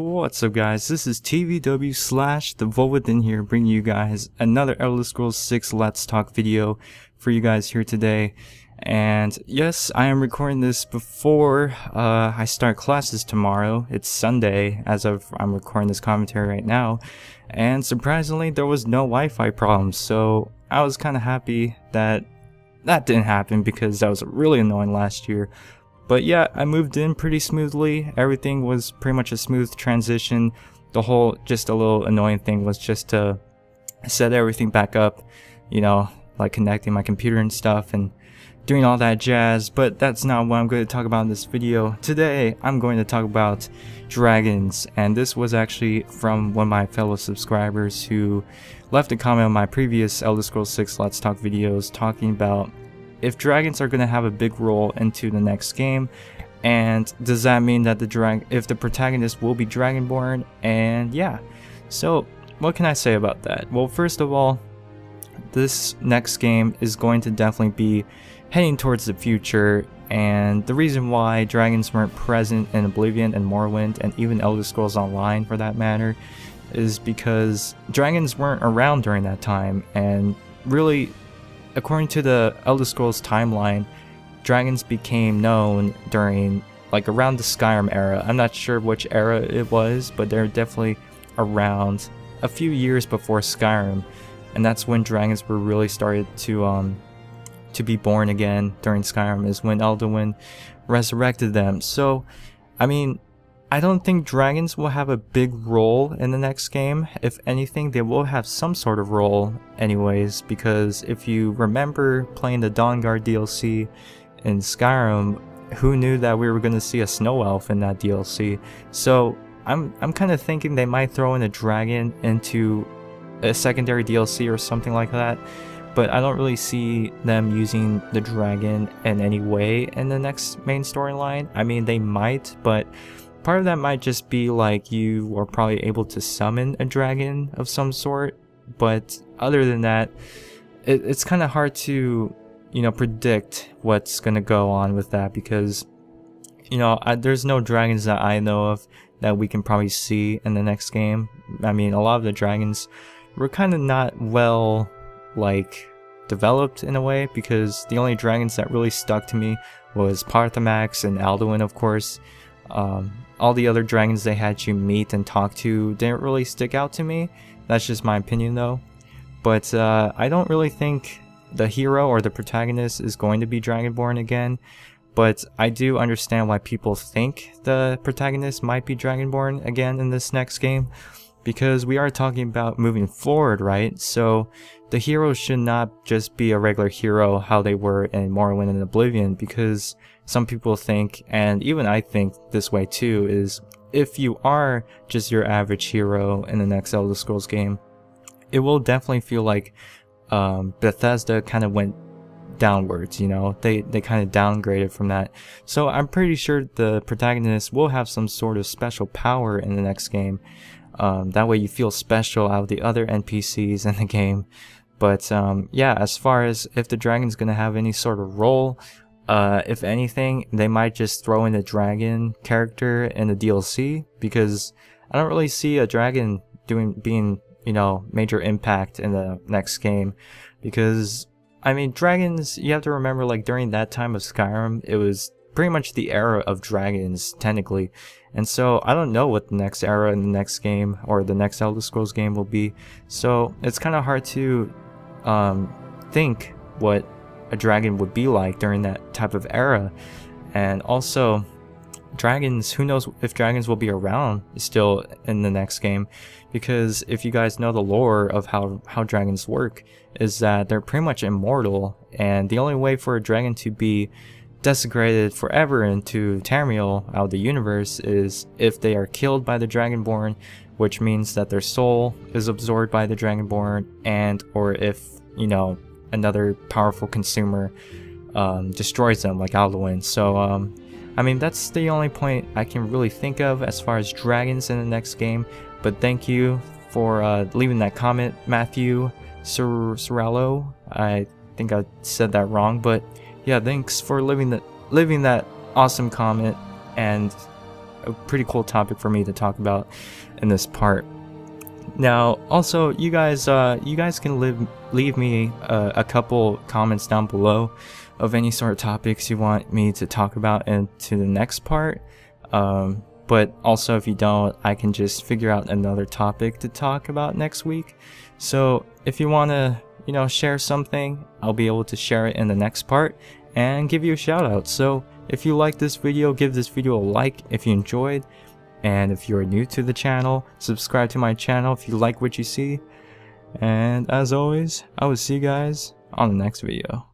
What's up, guys? This is TVW slash TheVoltWithin here, bringing you guys another Elder Scrolls 6 Let's Talk video for you guys here today. And yes, I am recording this before I start classes tomorrow. It's Sunday as I'm recording this commentary right now, and surprisingly there was no Wi-Fi problems, so I was kind of happy that that didn't happen because that was really annoying last year. But yeah, I moved in pretty smoothly. Everything was pretty much a smooth transition. The whole just a little annoying thing was just to set everything back up, you know, like connecting my computer and stuff and doing all that jazz. But that's not what I'm going to talk about in this video. Today, I'm going to talk about dragons, and this was actually from one of my fellow subscribers who left a comment on my previous Elder Scrolls 6 Let's Talk videos talking about if dragons are going to have a big role into the next game, and does that mean that if the protagonist will be dragonborn? And yeah, so what can I say about that? Well, first of all, this next game is going to definitely be heading towards the future, and the reason why dragons weren't present in Oblivion and Morrowind and even Elder Scrolls Online for that matter is because dragons weren't around during that time. And really, according to the Elder Scrolls timeline, dragons became known during, like, around the Skyrim era. I'm not sure which era it was, but they're definitely around a few years before Skyrim, and that's when dragons were really started to be born again. During Skyrim is when Elduin resurrected them. So, I mean, I don't think dragons will have a big role in the next game. If anything, they will have some sort of role anyways, because if you remember playing the Dawnguard DLC in Skyrim, who knew that we were going to see a snow elf in that DLC? So I'm kind of thinking they might throw in a dragon into a secondary DLC or something like that, but I don't really see them using the dragon in any way in the next main storyline. I mean, they might, but part of that might just be like you are probably able to summon a dragon of some sort, but other than that, it's kind of hard to, you know, predict what's gonna go on with that, because, you know, there's no dragons that I know of that we can probably see in the next game. I mean, a lot of the dragons were kind of not well, like, developed in a way, because the only dragons that really stuck to me was Parthamax and Alduin, of course. All the other dragons they had you meet and talk to didn't really stick out to me. That's just my opinion though. But I don't really think the hero or the protagonist is going to be dragonborn again. But I do understand why people think the protagonist might be dragonborn again in this next game, because we are talking about moving forward, right? So the hero should not just be a regular hero how they were in Morrowind and Oblivion, because some people think, and even I think this way too, is if you are just your average hero in the next Elder Scrolls game, it will definitely feel like Bethesda kind of went downwards, you know, they kind of downgraded from that. So I'm pretty sure the protagonist will have some sort of special power in the next game. That way you feel special out of the other NPCs in the game. But yeah, as far as if the dragon's gonna have any sort of role, if anything, they might just throw in a dragon character in the DLC, because I don't really see a dragon being, you know, major impact in the next game. Because, I mean, dragons, you have to remember, like, during that time of Skyrim, it was pretty much the era of dragons, technically. And so I don't know what the next era in the next game or the next Elder Scrolls game will be. So it's kind of hard to think what a dragon would be like during that type of era. And also, dragons, who knows if dragons will be around still in the next game, because if you guys know the lore of how dragons work, is that they're pretty much immortal, and the only way for a dragon to be desecrated forever into Tamriel out of the universe is if they are killed by the dragonborn, which means that their soul is absorbed by the dragonborn, and or if, you know, another powerful consumer destroys them, like Alduin. So I mean, that's the only point I can really think of as far as dragons in the next game. But thank you for leaving that comment, Matthew Sorello. I think I said that wrong, but yeah, thanks for leaving that awesome comment. And a pretty cool topic for me to talk about in this part. Now, also, you guys can leave me a couple comments down below of any sort of topics you want me to talk about into the next part. But also, if you don't, I can just figure out another topic to talk about next week. So if you want to, share something, I'll be able to share it in the next part and give you a shout out. So if you like this video, give this video a like if you enjoyed. And if you're new to the channel, subscribe to my channel if you like what you see. And as always, I will see you guys on the next video.